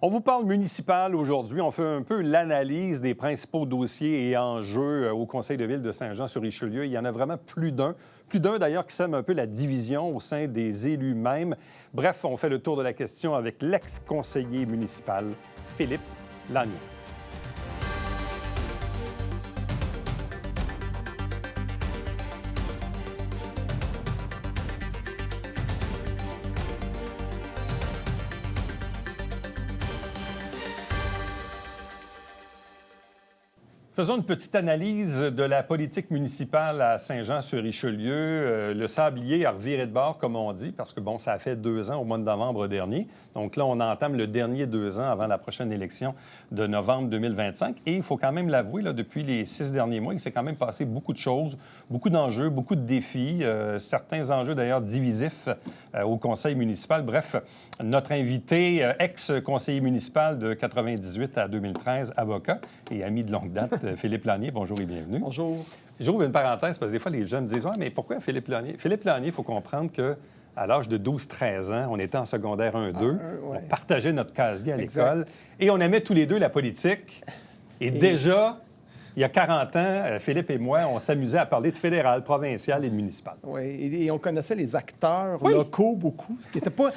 On vous parle municipal aujourd'hui. On fait un peu l'analyse des principaux dossiers et enjeux au Conseil de ville de Saint-Jean-sur-Richelieu. Il y en a vraiment plus d'un. Plus d'un, d'ailleurs, qui sème un peu la division au sein des élus même. Bref, on fait le tour de la question avec l'ex-conseiller municipal Philippe Lanier. Faisons une petite analyse de la politique municipale à Saint-Jean-sur-Richelieu. Le sablier a reviré de bord, comme on dit, parce que, bon, ça a fait 2 ans au mois de novembre dernier. Donc là, on entame le dernier 2 ans avant la prochaine élection de novembre 2025. Et il faut quand même l'avouer, là, depuis les 6 derniers mois, il s'est quand même passé beaucoup de choses, beaucoup d'enjeux, beaucoup de défis, certains enjeux d'ailleurs divisifs au conseil municipal. Bref, notre invité, ex-conseiller municipal de 98 à 2013, avocat et ami de longue date, Philippe Lanier, bonjour et bienvenue. Bonjour. J'ouvre une parenthèse parce que des fois, les jeunes disent « Ouais, mais pourquoi Philippe Lanier? » Philippe Lanier, il faut comprendre qu'à l'âge de 12-13 ans, on était en secondaire 1-2, ouais. On partageait notre casier à l'école et on aimait tous les deux la politique. Et déjà, il y a 40 ans, Philippe et moi, on s'amusait à parler de fédéral, provincial et de municipal. Oui, et on connaissait les acteurs locaux beaucoup, ce qui n'était pas...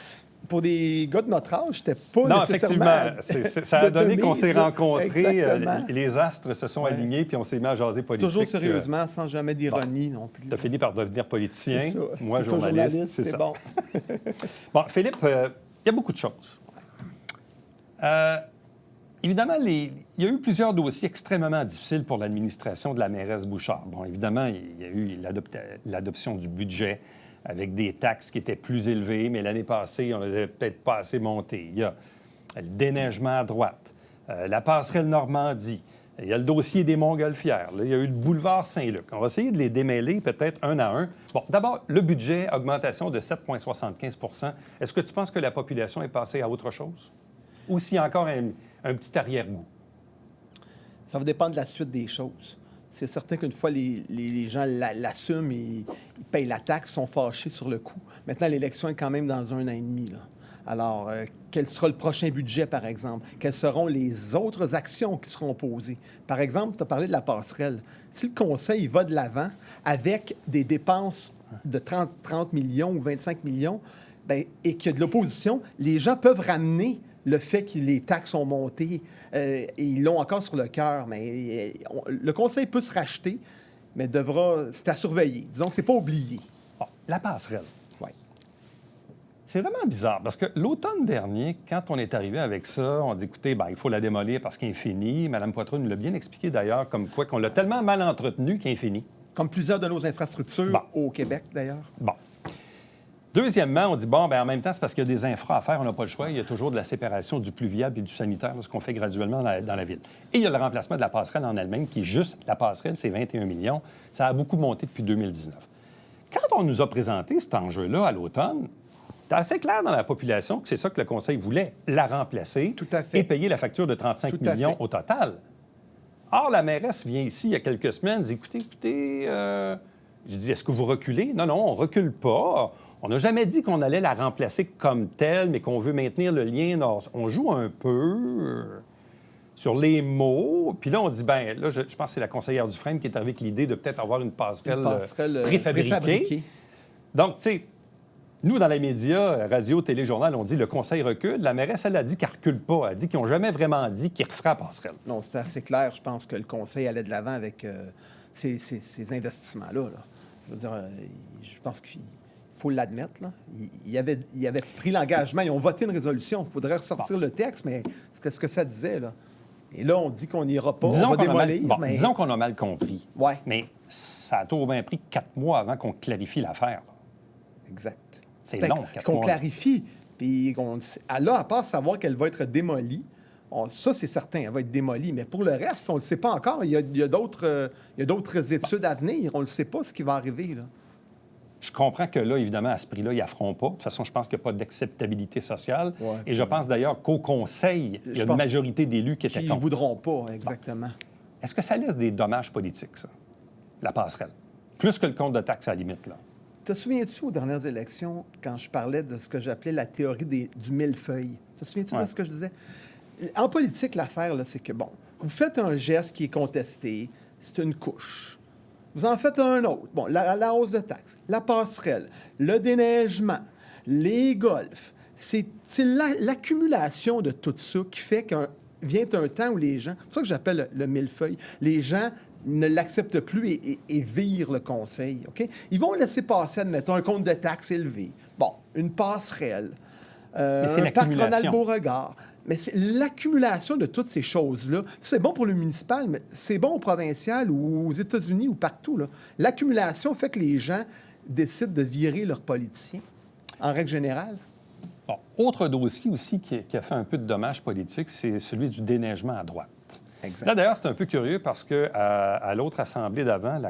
Pour des gars de notre âge, c'était pas nécessairement... Non, effectivement. Ça a donné qu'on s'est rencontrés, les astres se sont alignés, puis on s'est mis à jaser politique. Toujours sérieusement, sans jamais d'ironie non plus. Tu as fini par devenir politicien, C'est ça. moi journaliste, c'est ça. Bon. Bon, Philippe, il y a beaucoup de choses. Évidemment, il y a eu plusieurs dossiers extrêmement difficiles pour l'administration de la mairesse Bouchard. Bon, évidemment, il y a eu l'adoption du budget, avec des taxes qui étaient plus élevées, mais l'année passée, on ne les avait peut-être pas assez montées. Il y a le déneigement à droite, la passerelle Normandie, il y a le dossier des Montgolfières, là, il y a eu le boulevard Saint-Luc. On va essayer de les démêler peut-être un à un. Bon, d'abord, le budget, augmentation de 7,75 %. Est-ce que tu penses que la population est passée à autre chose? Ou s'il y a encore un petit arrière-goût? Ça va dépendre de la suite des choses. C'est certain qu'une fois les gens l'assument et ils payent la taxe, sont fâchés sur le coup. Maintenant, l'élection est quand même dans 1 an et demi, là. Alors, quel sera le prochain budget, par exemple? Quelles seront les autres actions qui seront posées? Par exemple, tu as parlé de la passerelle. Si le conseil va de l'avant avec des dépenses de 30 millions ou 25 millions, bien, et qu'il y a de l'opposition, les gens peuvent ramener le fait que les taxes ont monté, et ils l'ont encore sur le cœur, mais le conseil peut se racheter, mais c'est à surveiller. Disons que c'est pas oublié. Bon, la passerelle. Oui. C'est vraiment bizarre, parce que l'automne dernier, quand on est arrivé avec ça, on dit, écoutez, il faut la démolir parce qu'elle est finie. Mme Poitras nous l'a bien expliqué d'ailleurs, comme quoi qu'on l'a tellement mal entretenue qu'elle est finie. Comme plusieurs de nos infrastructures au Québec, d'ailleurs. Bon. Deuxièmement, on dit, en même temps, c'est parce qu'il y a des infras à faire, on n'a pas le choix. Il y a toujours de la séparation du pluvial et du sanitaire, ce qu'on fait graduellement dans la ville. Et il y a le remplacement de la passerelle en elle-même, qui est juste, la passerelle, c'est 21 millions. Ça a beaucoup monté depuis 2019. Quand on nous a présenté cet enjeu-là à l'automne, c'est assez clair dans la population que c'est ça que le Conseil voulait, la remplacer Tout à fait. et payer la facture de 35 millions au total. Or, la mairesse vient ici il y a quelques semaines, dit, écoutez, j'ai dit, est-ce que vous reculez? Non, on ne recule pas. On n'a jamais dit qu'on allait la remplacer comme telle, mais qu'on veut maintenir le lien. On joue un peu sur les mots. Puis là, on dit, là, je pense que c'est la conseillère Dufresne qui est arrivée avec l'idée de peut-être avoir une passerelle préfabriquée. Donc, tu sais, nous, dans les médias, radio, télé, journal, on dit le conseil recule. La mairesse, elle a dit qu'elle ne recule pas. Elle a dit qu'ils n'ont jamais vraiment dit qu'ils referaient la passerelle. Non, c'était assez clair. Je pense que le conseil allait de l'avant avec ces investissements-là. Là. Je veux dire, je pense qu'il faut l'admettre. Là. Il avait pris l'engagement. Ils ont voté une résolution. Il faudrait ressortir le texte, mais c'était ce que ça disait. Là. Et là, on dit qu'on n'ira pas, on va démolir. Disons qu'on a mal compris. Ouais. Mais ça a tout bien pris 4 mois avant qu'on clarifie l'affaire. Là. Exact. C'est long, 4 mois. Qu'on clarifie. Puis elle a, à part savoir qu'elle va être démolie, ça, c'est certain, elle va être démolie. Mais pour le reste, on ne le sait pas encore. Il y a d'autres études à venir. On ne le sait pas, ce qui va arriver, là. Je comprends que là, évidemment, à ce prix-là, ils n'affrontent pas. De toute façon, je pense qu'il n'y a pas d'acceptabilité sociale. Ouais. Et je pense d'ailleurs qu'au Conseil, il y a une majorité d'élus qui étaient contre. Qui ne voudront pas, exactement. Bon. Est-ce que ça laisse des dommages politiques, ça, la passerelle? Plus que le compte de taxe, à la limite, là. Te souviens-tu aux dernières élections, quand je parlais de ce que j'appelais la théorie du millefeuille? Te souviens-tu de ce que je disais? En politique, l'affaire, là, c'est que, bon, vous faites un geste qui est contesté, c'est une couche. Vous en faites un autre. Bon, la hausse de taxes, la passerelle, le déneigement, les golfs. C'est l'accumulation de tout ça qui fait vient un temps où les gens... C'est ça que j'appelle le millefeuille. Les gens ne l'acceptent plus et virent le conseil. OK? Ils vont laisser passer, admettons, un compte de taxes élevé. Bon, une passerelle, un parc Ronald Beauregard. Mais c'est l'accumulation de toutes ces choses-là. C'est bon pour le municipal, mais c'est bon au provincial ou aux États-Unis ou partout. L'accumulation fait que les gens décident de virer leurs politiciens, en règle générale. Bon, autre dossier aussi qui a fait un peu de dommages politiques, c'est celui du déneigement à droite. Exact. Là, d'ailleurs, c'est un peu curieux parce qu'à l'autre assemblée d'avant,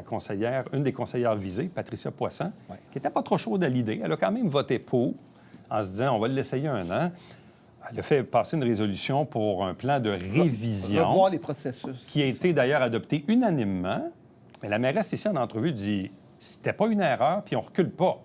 une des conseillères visées, Patricia Poisson, qui n'était pas trop chaude à l'idée, elle a quand même voté pour, en se disant, on va l'essayer 1 an. Elle a fait passer une résolution pour un plan de révision. Revoir les processus. Qui a été d'ailleurs adopté unanimement. Mais la mairesse, ici, en entrevue, dit c'était pas une erreur, puis on recule pas.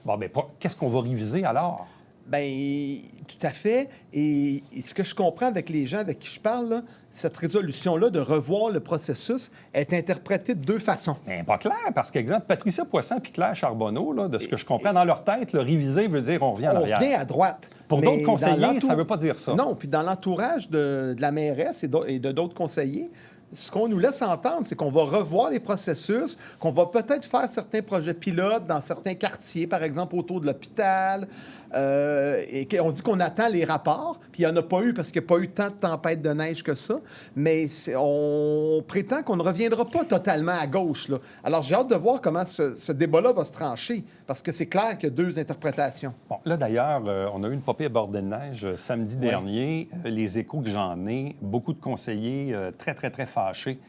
Bon, bien, qu'est-ce qu'on va réviser alors? Bien, tout à fait. Et ce que je comprends avec les gens avec qui je parle, là, cette résolution-là de revoir le processus est interprétée de 2 façons. Bien, pas clair, parce qu'exemple, Patricia Poisson et Claire Charbonneau, là, de ce que je comprends dans leur tête, le réviser veut dire on revient en arrière. On revient à droite. Pour d'autres conseillers, ça ne veut pas dire ça. Non, puis dans l'entourage de la mairesse et de d'autres conseillers, ce qu'on nous laisse entendre, c'est qu'on va revoir les processus, qu'on va peut-être faire certains projets pilotes dans certains quartiers, par exemple autour de l'hôpital, et qu'on dit qu'on attend les rapports, puis il n'y en a pas eu parce qu'il n'y a pas eu tant de tempêtes de neige que ça, mais on prétend qu'on ne reviendra pas totalement à gauche, là. Alors, j'ai hâte de voir comment ce débat-là va se trancher, parce que c'est clair qu'il y a 2 interprétations. Bon, là, d'ailleurs, on a eu une popée bordée de neige samedi dernier. Les échos que j'en ai, beaucoup de conseillers très, très, très fâchés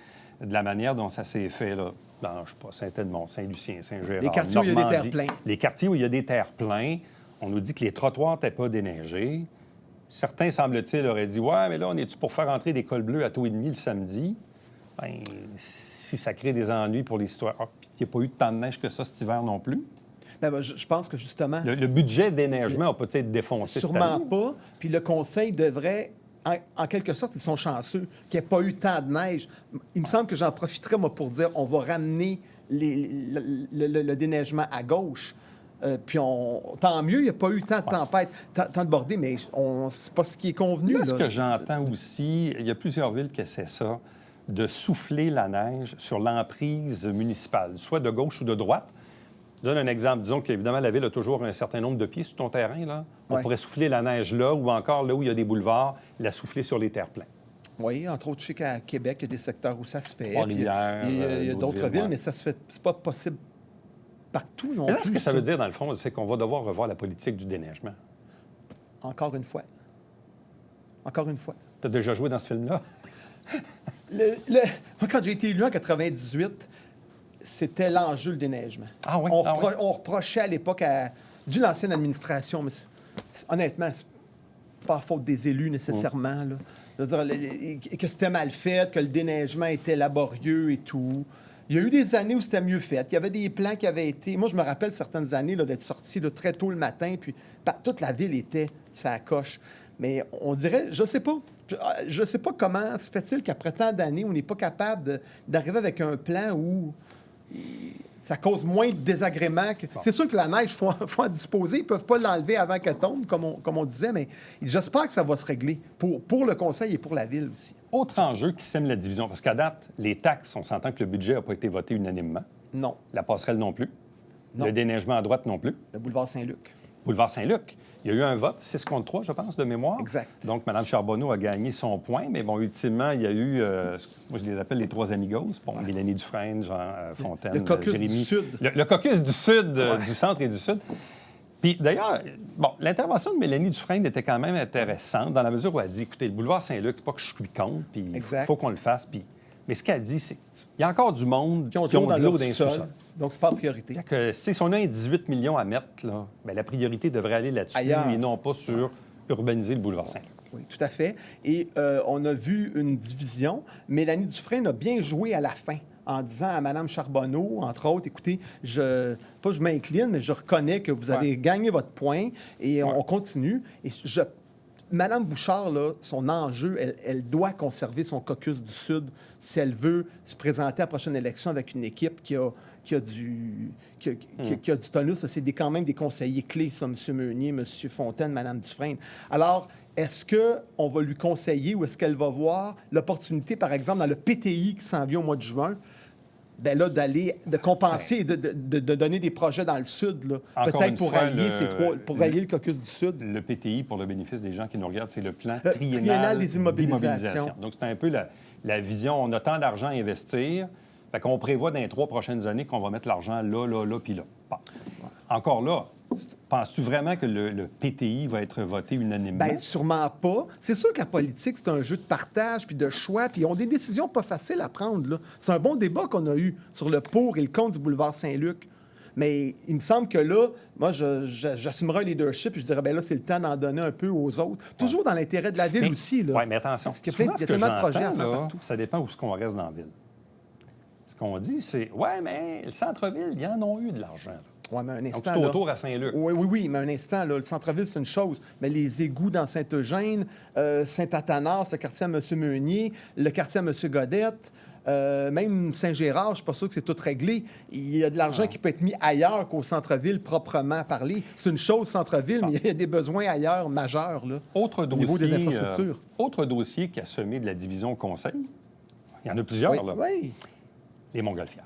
de la manière dont ça s'est fait, là, dans, je sais pas, Saint-Edmond, Saint-Lucien, Saint-Gérard, les quartiers où il y a des terre-pleins. Les quartiers où il y a des terre-pleins. On nous dit que les trottoirs n'étaient pas déneigés. Certains, semble-t-il, auraient dit « Ouais, mais là, on est-tu pour faire entrer des cols bleus à taux et demi le samedi? » Bien, si ça crée des ennuis pour les citoyens. Puis il n'y a pas eu tant de neige que ça cet hiver non plus. Bien, je pense que, justement... Le budget déneigement a peut-être défoncé cette année. Sûrement pas. Puis le conseil devrait... En quelque sorte, ils sont chanceux qu'il n'y ait pas eu tant de neige. Il me semble que j'en profiterais, moi, pour dire on va ramener le déneigement à gauche. Puis tant mieux, il n'y a pas eu tant de tempêtes, tant de bordées, mais c'est pas ce qui est convenu. Là, ce que j'entends aussi, il y a plusieurs villes qui essaient ça, de souffler la neige sur l'emprise municipale, soit de gauche ou de droite. Je donne un exemple. Disons qu'évidemment, la ville a toujours un certain nombre de pieds sur ton terrain. Là. On pourrait souffler la neige là, ou encore là où il y a des boulevards, la souffler sur les terre-pleins. Oui, entre autres, je sais qu'à Québec, il y a des secteurs où ça se fait. Trois-Rivières, il y a d'autres villes, mais ça se fait. C'est pas possible partout non plus. Ce que ça veut dire, dans le fond, c'est qu'on va devoir revoir la politique du déneigement. Encore une fois. Encore une fois. Tu as déjà joué dans ce film-là? Moi, quand j'ai été élu en 98, c'était l'enjeu, le déneigement. Ah oui? On reprochait à l'époque à l'ancienne administration, mais honnêtement, c'est pas à faute des élus nécessairement. Là. Je veux dire, que c'était mal fait, que le déneigement était laborieux et tout. Il y a eu des années où c'était mieux fait. Il y avait des plans qui avaient été... Moi, je me rappelle certaines années là, d'être sorti là, très tôt le matin, puis toute la ville était sa coche. Mais on dirait, je sais pas. Je sais pas comment se fait-il qu'après tant d'années, on n'est pas capable d'arriver avec un plan où ça cause moins de désagréments. Bon. C'est sûr que la neige, il faut en disposer. Ils ne peuvent pas l'enlever avant qu'elle tombe, comme on disait, mais j'espère que ça va se régler pour le conseil et pour la ville aussi. Autre enjeu qui sème la division, parce qu'à date, les taxes, on s'entend que le budget n'a pas été voté unanimement. Non. La passerelle non plus. Non. Le déneigement à droite non plus. Le boulevard Saint-Luc. Boulevard Saint-Luc. Il y a eu un vote, 6 contre 3, je pense, de mémoire. Exact. Donc, Mme Charbonneau a gagné son point, mais bon, ultimement, il y a eu, moi, je les appelle les 3 amigos. Bon, Mélanie Dufresne, Jean Fontaine, le caucus Jérémy. Du Sud. Le caucus du Sud, du centre et du Sud. Puis, d'ailleurs, bon, l'intervention de Mélanie Dufresne était quand même intéressante dans la mesure où elle dit, écoutez, le boulevard Saint-Luc, c'est pas que je suis contre, puis il faut qu'on le fasse, puis... Mais ce qu'elle dit, c'est qu'il y a encore du monde qui ont de l'eau dans les sous-sols. Donc, c'est pas la priorité. Si on a un 18 millions à mettre, là, bien, la priorité devrait aller là-dessus et non pas sur urbaniser le boulevard Saint-Luc. Oui, tout à fait. Et on a vu une division. Mélanie Dufresne a bien joué à la fin en disant à Mme Charbonneau, entre autres, écoutez, je m'incline, mais je reconnais que vous avez gagné votre point et on continue. Et Mme Bouchard, là, son enjeu, elle doit conserver son caucus du Sud si elle veut se présenter à la prochaine élection avec une équipe qui a du tonus. C'est quand même des conseillers clés, ça, M. Meunier, M. Fontaine, Mme Dufresne. Alors, est-ce qu'on va lui conseiller ou est-ce qu'elle va voir l'opportunité, par exemple, dans le PTI qui s'en vient au mois de juin, ben là, de compenser, de donner des projets dans le Sud, là, peut-être pour allier le caucus du Sud. Le PTI, pour le bénéfice des gens qui nous regardent, c'est le plan triennal des immobilisations. Donc, c'est un peu la vision. On a tant d'argent à investir, fait qu'on prévoit dans les 3 prochaines années qu'on va mettre l'argent là, puis là. Bon. Encore là, penses-tu vraiment que le PTI va être voté unanimement? Bien, sûrement pas. C'est sûr que la politique, c'est un jeu de partage puis de choix, puis ils ont des décisions pas faciles à prendre, là. C'est un bon débat qu'on a eu sur le pour et le contre du boulevard Saint-Luc. Mais il me semble que là, moi, j'assumerai un leadership et je dirais, bien là, c'est le temps d'en donner un peu aux autres. Toujours dans l'intérêt de la ville aussi, là. Oui, mais attention. Parce qu'il y a tellement de projets à faire partout. Ça dépend où est-ce qu'on reste dans la ville. Ce qu'on dit, c'est, ouais, mais le centre-ville, ils en ont eu de l'argent, là. Oui, mais un instant. Donc, c'est autour à Saint-Luc. Oui, mais un instant, là, le centre-ville, c'est une chose. Mais les égouts dans Saint-Eugène, Saint-Athanas, le quartier à M. Meunier, le quartier à M. Godette, même Saint-Gérard, je ne suis pas sûr que c'est tout réglé. Il y a de l'argent qui peut être mis ailleurs qu'au centre-ville, proprement parlé. C'est une chose, centre-ville, mais il y a des besoins ailleurs majeurs, là, au niveau des infrastructures. Autre dossier qui a semé de la division au Conseil, il y en a plusieurs, là. Oui. Les Montgolfières.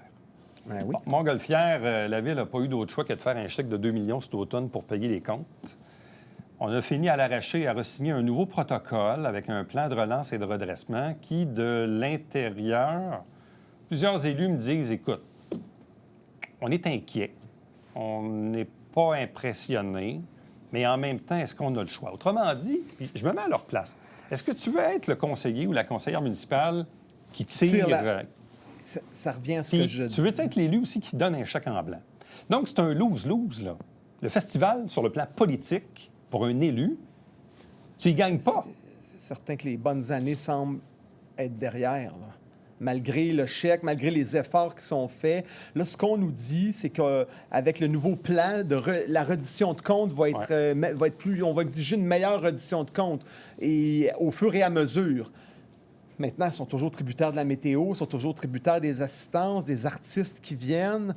Ben oui. Bon, Montgolfière, la Ville n'a pas eu d'autre choix que de faire un chèque de 2 millions cet automne pour payer les comptes. On a fini à l'arracher et à re-signer un nouveau protocole avec un plan de relance et de redressement qui, de l'intérieur, plusieurs élus me disent, écoute, on est inquiet, on n'est pas impressionné, mais en même temps, est-ce qu'on a le choix? Autrement dit, puis je me mets à leur place. Est-ce que tu veux être le conseiller ou la conseillère municipale qui tire... Ça revient à ce que je dis. Tu veux être l'élu aussi qui donne un chèque en blanc. Donc, c'est un lose-lose, là. Le festival, sur le plan politique, pour un élu, tu y gagnes pas. C'est certain que les bonnes années semblent être derrière, là. Malgré le chèque, malgré les efforts qui sont faits. Là, ce qu'on nous dit, c'est qu'avec le nouveau plan, la reddition de comptes va être plus... On va exiger une meilleure reddition de comptes et au fur et à mesure. Maintenant, ils sont toujours tributaires de la météo, ils sont toujours tributaires des assistances, des artistes qui viennent.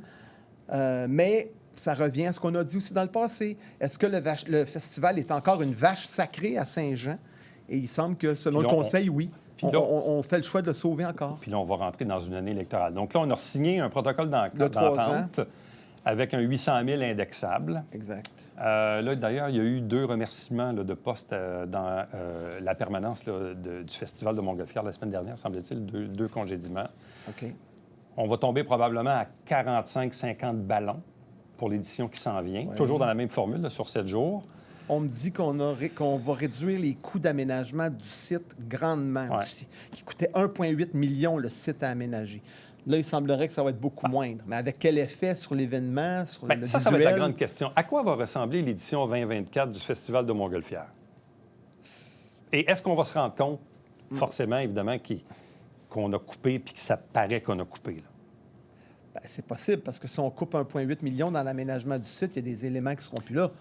Mais ça revient à ce qu'on a dit aussi dans le passé. Est-ce que le festival est encore une vache sacrée à Saint-Jean? Et il semble que, selon le conseil, oui. On fait le choix de le sauver encore. Puis là, on va rentrer dans une année électorale. Donc là, on a signé un protocole d'entente avec un 800 000 indexable. Exact. Là, d'ailleurs, il y a eu 2 remerciements là, de postes dans la permanence là, du Festival de Montgolfière la semaine dernière, semble-t-il, 2 congédiements. OK. On va tomber probablement à 45-50 ballons pour l'édition qui s'en vient, toujours dans la même formule, là, sur 7 jours. On me dit qu'on va réduire les coûts d'aménagement du site grandement aussi, qui coûtait 1,8 million le site à aménager. Là, il semblerait que ça va être beaucoup moindre. Mais avec quel effet sur l'événement, sur le visuel? Ça va être la grande question. À quoi va ressembler l'édition 2024 du Festival de Montgolfière? Et est-ce qu'on va se rendre compte, forcément, évidemment, qu'on a coupé puis que ça paraît qu'on a coupé, là? Bien, c'est possible, parce que si on coupe 1,8 million dans l'aménagement du site, il y a des éléments qui ne seront plus là.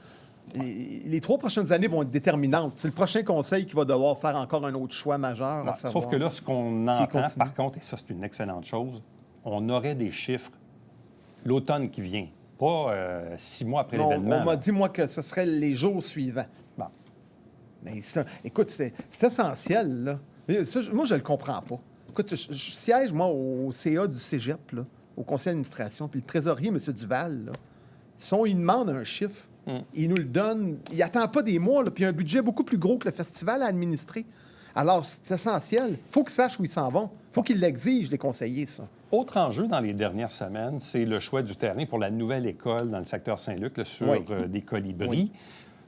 Les 3 prochaines années vont être déterminantes. C'est le prochain conseil qui va devoir faire encore un autre choix majeur. À savoir, sauf que là, ce qu'on entend, par contre, et ça, c'est une excellente chose, on aurait des chiffres l'automne qui vient, pas 6 mois après l'événement. On m'a dit, moi, que ce serait les jours suivants. Bon. Mais écoute, c'est essentiel, là. Moi, je le comprends pas. Écoute, je siège, moi, au CA du Cégep, là, au conseil d'administration, puis le trésorier, M. Duval, là, il demande un chiffre. Il nous le donne. Il n'attend pas des mois, là, puis il y a un budget beaucoup plus gros que le festival à administrer. Alors, c'est essentiel. Il faut qu'ils sachent où ils s'en vont. Il faut qu'ils l'exigent, les conseillers, ça. Autre enjeu dans les dernières semaines, c'est le choix du terrain pour la nouvelle école dans le secteur Saint-Luc, là, sur des colibris. Oui.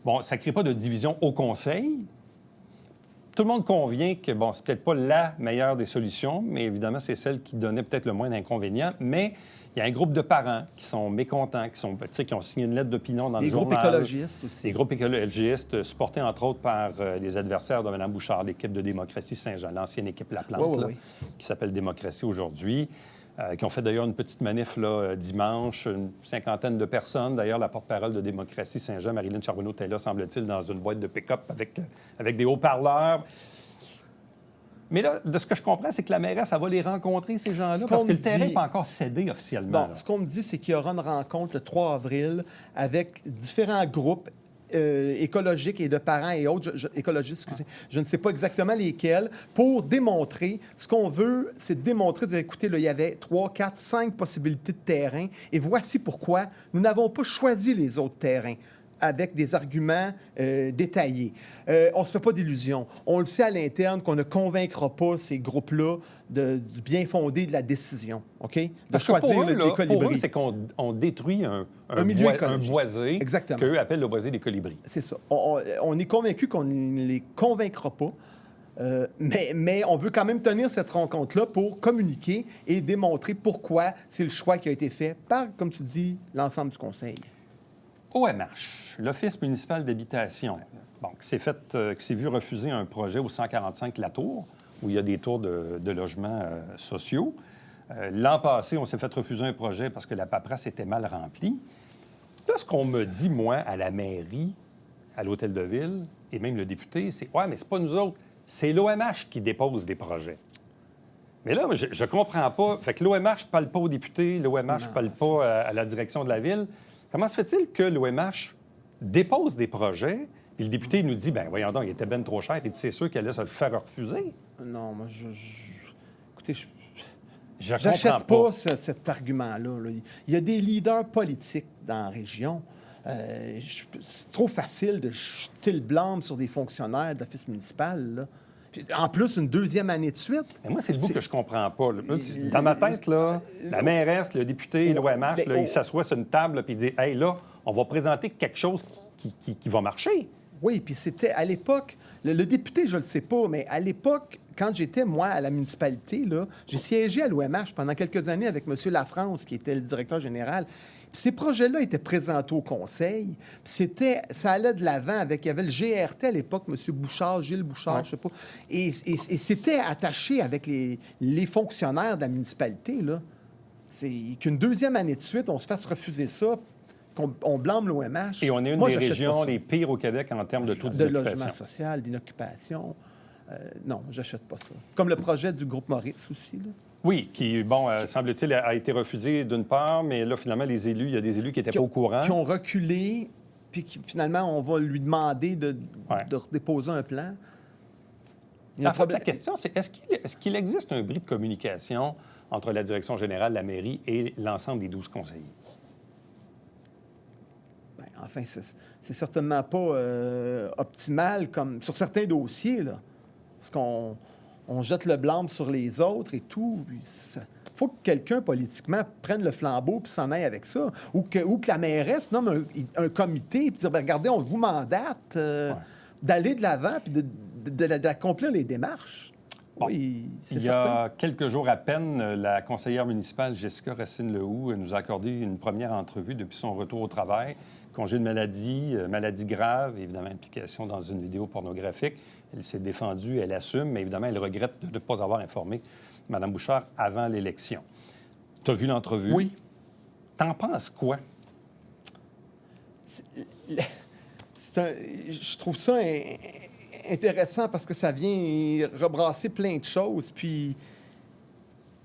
Bon, ça ne crée pas de division au conseil. Tout le monde convient que, bon, c'est peut-être pas la meilleure des solutions, mais évidemment, c'est celle qui donnait peut-être le moins d'inconvénients. Mais il y a un groupe de parents qui sont mécontents, qui ont signé une lettre d'opinion dans le journal. Des groupes écologistes aussi. Des groupes écologistes supportés, entre autres, par les adversaires de Mme Bouchard, l'équipe de Démocratie Saint-Jean, l'ancienne équipe La Plante, qui s'appelle Démocratie aujourd'hui. qui ont fait d'ailleurs une petite manif là, dimanche, une cinquantaine de personnes. D'ailleurs, la porte-parole de Démocratie Saint-Jean, Marilyn Charbonneau, était là, semble-t-il, dans une boîte de pick-up avec des haut-parleurs. Mais là, de ce que je comprends, c'est que la mairesse, elle va les rencontrer, ces gens-là, parce que le terrain n'est pas encore cédé officiellement. Bon, ce qu'on me dit, c'est qu'il y aura une rencontre le 3 avril avec différents groupes écologiques et de parents et autres, écologistes, excusez, je ne sais pas exactement lesquels, pour démontrer, ce qu'on veut, c'est de démontrer, de dire, écoutez, là, il y avait 3, 4, 5 possibilités de terrain, et voici pourquoi nous n'avons pas choisi les autres terrains avec des arguments détaillés. On ne se fait pas d'illusions. On le sait à l'interne qu'on ne convaincra pas ces groupes-là du bien fondé de la décision, OK? De choisir les colibris. Pour eux, c'est qu'on détruit un milieu boisé qu'eux appellent le boisé des colibris. C'est ça. On est convaincu qu'on ne les convaincra pas, mais on veut quand même tenir cette rencontre-là pour communiquer et démontrer pourquoi c'est le choix qui a été fait par, comme tu dis, l'ensemble du conseil. OMH, l'Office municipal d'habitation, bon, qui s'est vu refuser un projet au 145 La Tour, où il y a des tours de logements sociaux. L'an passé, on s'est fait refuser un projet parce que la paperasse était mal remplie. Là, ce qu'on me dit, moi, à la mairie, à l'Hôtel de Ville, et même le député, c'est « Ouais, mais c'est pas nous autres, c'est l'OMH qui dépose des projets. » Mais là, je comprends pas. Fait que l'OMH ne parle pas aux députés, l'OMH ne parle pas à la direction de la Ville. Comment se fait-il que l'OMH dépose des projets, et le député nous dit, ben voyons donc, il était bien trop cher, et c'est sûr qu'elle allait se le faire refuser? Non, moi, écoutez, je n'achète pas cet argument-là. Là. Il y a des leaders politiques dans la région. C'est trop facile de jeter le blâme sur des fonctionnaires de l'office municipal, là. En plus, une deuxième année de suite. Mais moi, c'est le bout que je comprends pas. Dans ma tête, là, la mairesse, le député, l'OMH, ils s'assoient sur une table et ils disent « Hey, là, on va présenter quelque chose qui va marcher. » Oui, puis c'était à l'époque, le député, je ne le sais pas, mais à l'époque, quand j'étais, moi, à la municipalité, là, j'ai siégé à l'OMH pendant quelques années avec M. Lafrance, qui était le directeur général. Puis ces projets-là étaient présentés au conseil. Puis ça allait de l'avant avec... Il y avait le GRT à l'époque, M. Bouchard, Gilles Bouchard, je ne sais pas. Et c'était attaché avec les fonctionnaires de la municipalité, là. C'est qu'une deuxième année de suite, on se fasse refuser ça, qu'on blâme l'OMH. Et on est une des régions les pires au Québec en termes de taux d'inoccupation. De logement social, d'inoccupation. Non, j'achète pas ça. Comme le projet du groupe Maurice aussi, là. Oui, qui, bon, semble-t-il, a été refusé d'une part, mais là, finalement, il y a des élus qui n'étaient pas au courant. Qui ont reculé, puis finalement, on va lui demander de déposer un plan. En fait, la question, c'est est-ce qu'il existe un bris de communication entre la direction générale, la mairie et l'ensemble des 12 conseillers? Bien, enfin, c'est certainement pas optimal comme sur certains dossiers, là. Parce qu'on jette le blâme sur les autres et tout. Il faut que quelqu'un, politiquement, prenne le flambeau puis s'en aille avec ça. Ou que la mairesse nomme un comité puis dire, bien, regardez, on vous mandate d'aller de l'avant puis d'accomplir les démarches. Bon. Oui, c'est certain. Il y a quelques jours à peine, la conseillère municipale Jessica Racine-Lehoux nous a accordé une première entrevue depuis son retour au travail. Congé de maladie, maladie grave, évidemment, implication dans une vidéo pornographique. Elle s'est défendue, elle assume, mais évidemment, elle regrette de ne pas avoir informé Mme Bouchard avant l'élection. Tu as vu l'entrevue? Oui. T'en penses quoi? Je trouve ça intéressant parce que ça vient rebrasser plein de choses, puis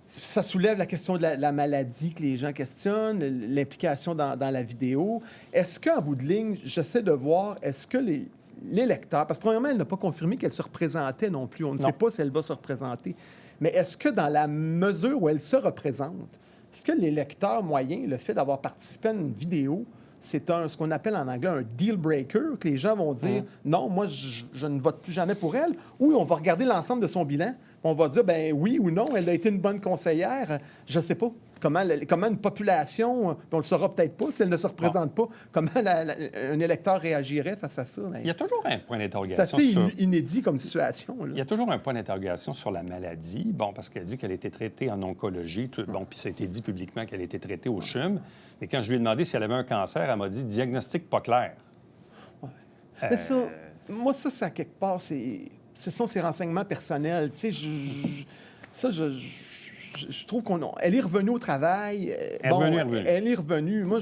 ça soulève la question de la maladie que les gens questionnent, l'implication dans la vidéo. Est-ce qu'en bout de ligne, j'essaie de voir, est-ce que l'électeur, parce que premièrement, elle n'a pas confirmé qu'elle se représentait non plus. On ne sait pas si elle va se représenter. Mais est-ce que dans la mesure où elle se représente, est-ce que l'électeur moyen, le fait d'avoir participé à une vidéo, c'est ce qu'on appelle en anglais un deal breaker, que les gens vont dire non, moi, je ne vote plus jamais pour elle, ou on va regarder l'ensemble de son bilan, on va dire ben oui ou non, elle a été une bonne conseillère, je ne sais pas. Comment une population, on le saura peut-être pas si elle ne se représente pas, comment un électeur réagirait face à ça? Il y a toujours un point d'interrogation. C'est assez inédit comme situation. Là. Il y a toujours un point d'interrogation sur la maladie. Bon, parce qu'elle dit qu'elle a été traitée en oncologie. Bon, puis ça a été dit publiquement qu'elle a été traitée au CHUM. Mais quand je lui ai demandé si elle avait un cancer, elle m'a dit diagnostic pas clair. Ouais. Mais ça, moi, ça, quelque part, ce sont ses renseignements personnels. Tu sais, je trouve qu'elle est revenue au travail. Elle est revenue. Moi,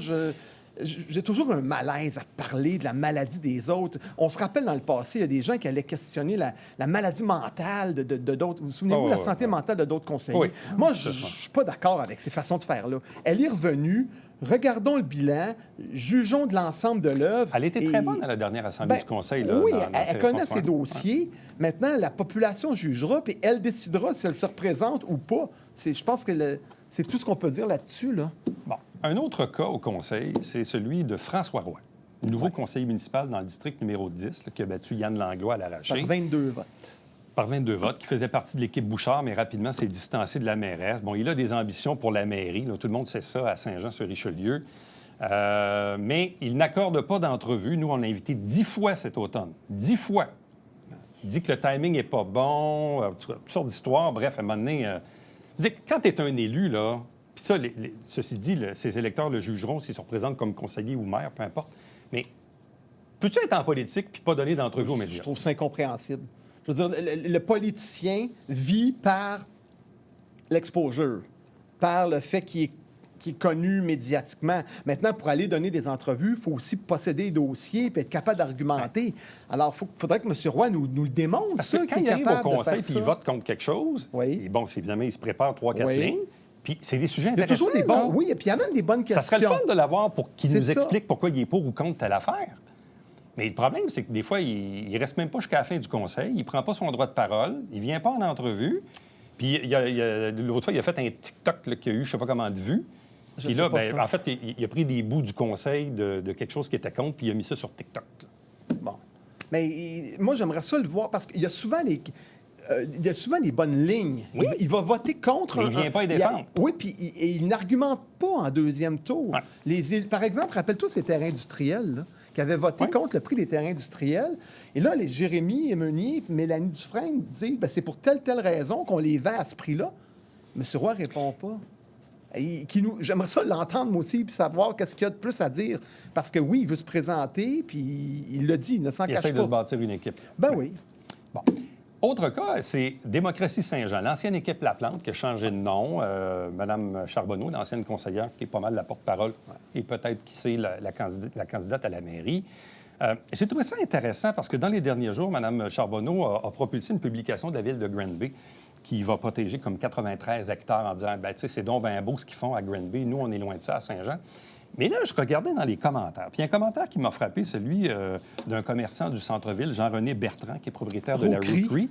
j'ai toujours un malaise à parler de la maladie des autres. On se rappelle dans le passé, il y a des gens qui allaient questionner la maladie mentale de d'autres. Vous vous souvenez-vous, la santé mentale de d'autres conseillers? Oui. Moi, je ne suis pas d'accord avec ces façons de faire-là. Elle est revenue. Regardons le bilan, jugeons de l'ensemble de l'œuvre. Elle était très bonne à la dernière Assemblée du Conseil. Là, oui, elle connaît ses dossiers. Maintenant, la population jugera, puis elle décidera si elle se représente ou pas. Je pense que c'est tout ce qu'on peut dire là-dessus. Là. Bon. Un autre cas au Conseil, c'est celui de François Roy, nouveau conseiller municipal dans le district numéro 10, là, qui a battu Yann Langlois à l'arraché. Par 22 votes. Par 22 votes, qui faisait partie de l'équipe Bouchard, mais rapidement s'est distancé de la mairesse. Bon, il a des ambitions pour la mairie. Là, tout le monde sait ça à Saint-Jean-sur-Richelieu. Mais il n'accorde pas d'entrevue. Nous, on l'a invité 10 fois cet automne. 10 fois. Il dit que le timing n'est pas bon, toutes sortes d'histoires. Bref, à un moment donné... quand tu es un élu, là... Puis ça, ceci dit, ces électeurs le jugeront s'ils se représentent comme conseiller ou maire, peu importe. Mais peux-tu être en politique puis pas donner d'entrevue aux médias? Je trouve ça incompréhensible. Je veux dire, le politicien vit par l'exposure, par le fait qu'il est connu médiatiquement. Maintenant, pour aller donner des entrevues, il faut aussi posséder des dossiers et être capable d'argumenter. Alors, il faudrait que M. Roy nous le démontre. Parce que quand il arrive au conseil et il vote contre quelque chose, oui. Et bon, évidemment, il se prépare 3-4 lignes. Puis c'est des sujets intéressants. Il y a toujours des bons... Oui, et puis il amène des bonnes questions. Ça serait le fun de l'avoir pour qu'il nous explique pourquoi il est pour ou contre telle affaire. Mais le problème, c'est que des fois, il ne reste même pas jusqu'à la fin du conseil. Il ne prend pas son droit de parole. Il ne vient pas en entrevue. Puis l'autre fois, il a fait un TikTok là, qui a eu je ne sais pas comment de vues. Puis là, en fait, il a pris des bouts du conseil de quelque chose qui était contre, puis il a mis ça sur TikTok. Là. Bon. Mais moi, j'aimerais ça le voir, parce qu'il y a souvent des bonnes lignes. Oui. Il va voter contre... Mais il ne vient pas y défendre. Oui, puis il n'argumente pas en deuxième tour. Ouais. Par exemple, rappelle-toi ces terrains industriels, là, qui avaient voté contre le prix des terrains industriels. Et là, les Jérémy Meunier et Mélanie Dufresne disent c'est pour telle raison qu'on les vend à ce prix-là. M. Roy ne répond pas. J'aimerais ça l'entendre, moi aussi, puis savoir qu'est-ce qu'il y a de plus à dire. Parce que oui, il veut se présenter, puis il le dit, il ne s'en cache pas. Il essaie de se bâtir une équipe. Ben oui. Bon. Autre cas, c'est Démocratie Saint-Jean, l'ancienne équipe Laplante qui a changé de nom. Mme Charbonneau, l'ancienne conseillère, qui est pas mal la porte-parole et peut-être qui c'est la candidate à la mairie. J'ai trouvé ça intéressant parce que dans les derniers jours, Mme Charbonneau a propulsé une publication de la ville de Granby qui va protéger comme 93 hectares en disant « c'est donc bien beau ce qu'ils font à Granby. Nous, on est loin de ça à Saint-Jean. » Mais là, je regardais dans les commentaires. Puis il y a un commentaire qui m'a frappé, celui d'un commerçant du centre-ville, Jean-René Bertrand, qui est propriétaire de la Rookery,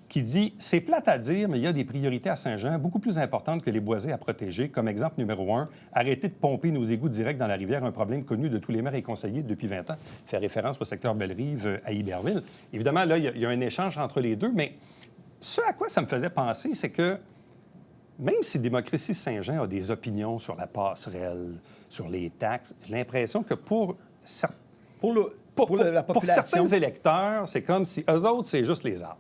qui dit « C'est plate à dire, mais il y a des priorités à Saint-Jean beaucoup plus importantes que les boisés à protéger. Comme exemple numéro 1, arrêter de pomper nos égouts directs dans la rivière, un problème connu de tous les maires et conseillers depuis 20 ans. » Fait référence au secteur Bellerive à Iberville. Évidemment, là, il y a un échange entre les deux, mais ce à quoi ça me faisait penser, c'est que même si Démocratie Saint-Jean a des opinions sur la passerelle, sur les taxes, j'ai l'impression que pour la population, certains électeurs, c'est comme si eux autres, c'est juste les arbres.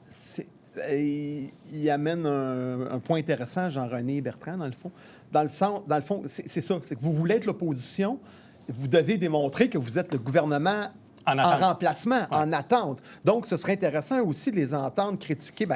Il amène un point intéressant, Jean-René Bertrand, dans le fond. Dans le fond, c'est ça, c'est que vous voulez être l'opposition, vous devez démontrer que vous êtes le gouvernement en remplacement, en attente. Donc, ce serait intéressant aussi de les entendre critiquer,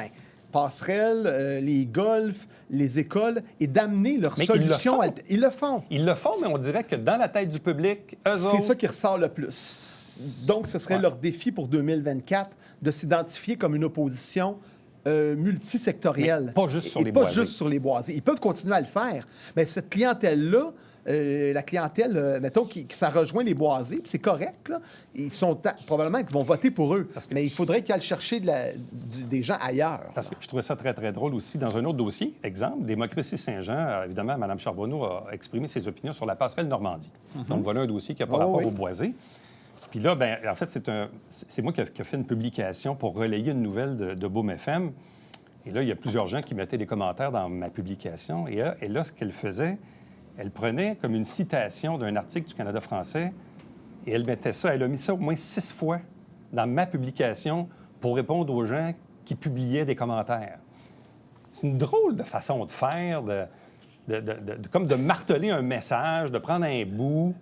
passerelles, les golfs, les écoles, et d'amener leurs solutions. Ils le font. Ils le font, mais on dirait que dans la tête du public, eux autres... C'est ça qui ressort le plus. Donc, ce serait leur défi pour 2024 de s'identifier comme une opposition multisectorielle. Mais pas juste sur les boisés. Pas juste sur les boisés. Ils peuvent continuer à le faire. Mais cette clientèle-là, la clientèle, mettons, ça rejoint les boisés, puis c'est correct, là. Ils sont probablement qu'ils vont voter pour eux. Mais il faudrait qu'ils aillent chercher des gens ailleurs. Parce que je trouvais ça très, très drôle aussi. Dans un autre dossier, exemple, Démocratie Saint-Jean, évidemment, Mme Charbonneau a exprimé ses opinions sur la passerelle Normandie. Donc, voilà un dossier qui n'a pas rapport aux boisés. Puis là, en fait, c'est moi qui ai fait une publication pour relayer une nouvelle de Boom FM. Et là, il y a plusieurs gens qui mettaient des commentaires dans ma publication. Et là, ce qu'elle faisait... Elle prenait comme une citation d'un article du Canada français et elle mettait ça, elle a mis ça au moins 6 fois dans ma publication pour répondre aux gens qui publiaient des commentaires. C'est une drôle de façon de faire, comme de marteler un message, de prendre un bout.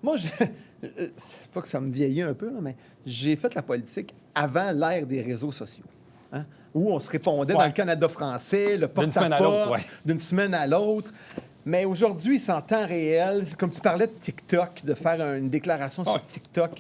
Moi, c'est pas que ça me vieillit un peu, là, mais j'ai fait la politique avant l'ère des réseaux sociaux. hein, où on se répondait Ouais. dans le Canada français, le D'une semaine à l'autre, porte-à-porte, ouais. d'une semaine à l'autre. Mais aujourd'hui, c'est en temps réel. C'est comme tu parlais de TikTok, de faire une déclaration sur TikTok.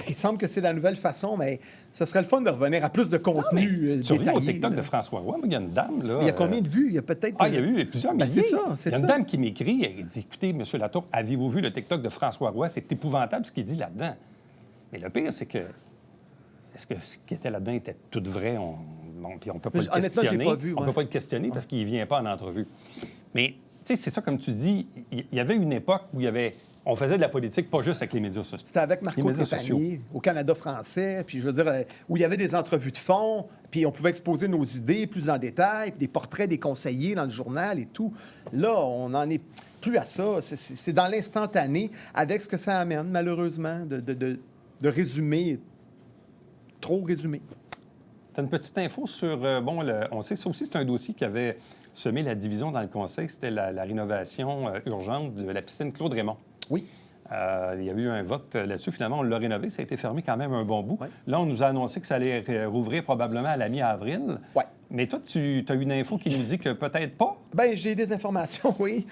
Il semble que c'est la nouvelle façon, mais ce serait le fun de revenir à plus de contenu Tu reviens détaillé. au TikTok là. de François Roy. Moi, il y a une dame, là. Il y a combien de vues? Il y a peut-être... Il y a eu plusieurs Ben, milliers. c'est ça, Il y a une ça. dame qui m'écrit, elle dit, écoutez, M. Latour, avez-vous vu le TikTok de François Roy? C'est épouvantable ce qu'il dit là-dedans. Mais le pire, c'est que, est-ce que ce qui était là-dedans était tout vrai? Puis on ne peut pas le Honnêtement, questionner. j'ai pas vu, On ne ouais. peut pas le questionner parce qu'il ne vient pas en entrevue. Mais, tu sais, c'est ça, comme tu dis, il y avait une époque où on faisait de la politique pas juste avec les médias sociaux. C'était avec Les Marco médias Trépanier, au Canada français, puis je veux dire, où il y avait des entrevues de fond, puis on pouvait exposer nos idées plus en détail, puis des portraits des conseillers dans le journal et tout. Là, on n'en est plus à ça. C'est dans l'instantané, avec ce que ça amène, malheureusement, de résumer, trop résumé. Tu as une petite info sur... on sait que ça aussi, c'est un dossier qui avait semé la division dans le Conseil. C'était la rénovation urgente de la piscine Claude Raymond. Oui. Il y a eu un vote là-dessus. Finalement, on l'a rénové. Ça a été fermé quand même un bon bout. Ouais. Là, on nous a annoncé que ça allait rouvrir probablement à la mi-avril. Ouais. Mais toi, tu as une info qui nous dit que peut-être pas. Bien, j'ai des informations, oui,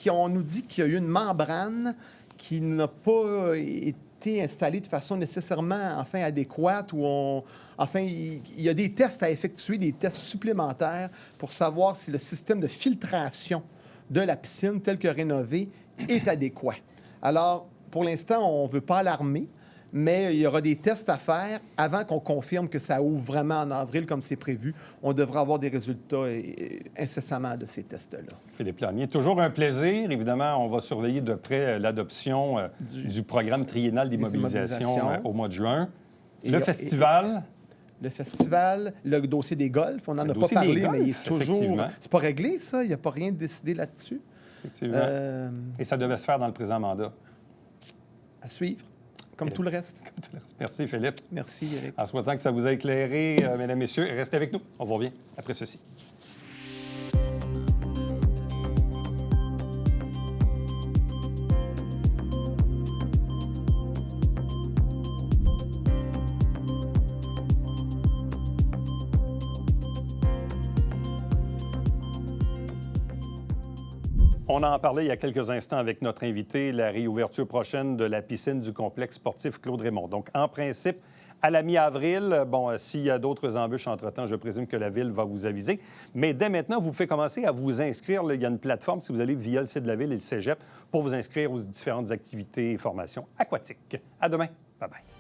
on nous dit qu'il y a eu une membrane qui n'a pas été installée de façon nécessairement adéquate, il y a des tests à effectuer, des tests supplémentaires pour savoir si le système de filtration de la piscine, tel que rénové, est adéquat. Alors, pour l'instant, on ne veut pas alarmer, mais il y aura des tests à faire avant qu'on confirme que ça ouvre vraiment en avril comme c'est prévu. On devra avoir des résultats incessamment de ces tests-là. Philippe Lanier, toujours un plaisir. Évidemment, on va surveiller de près l'adoption du programme triennal d'immobilisation au mois de juin. Le festival... Le festival, le dossier des golfs, on n'en a pas dossier des parlé, golfs, mais il est toujours... effectivement. C'est pas réglé, ça? Il n'y a pas rien de décidé là-dessus? Effectivement. Et ça devait se faire dans le présent mandat. À suivre, comme tout le reste. Merci, Philippe. Merci, Éric. En souhaitant que ça vous a éclairé, mesdames, messieurs, restez avec nous. On vous revient après ceci. On en parlait il y a quelques instants avec notre invité, la réouverture prochaine de la piscine du complexe sportif Claude Raymond. Donc, en principe, à la mi-avril, s'il y a d'autres embûches entre-temps, je présume que la Ville va vous aviser. Mais dès maintenant, vous pouvez commencer à vous inscrire. Là, il y a une plateforme, si vous allez via le site de la Ville et le Cégep, pour vous inscrire aux différentes activités et formations aquatiques. À demain. Bye-bye.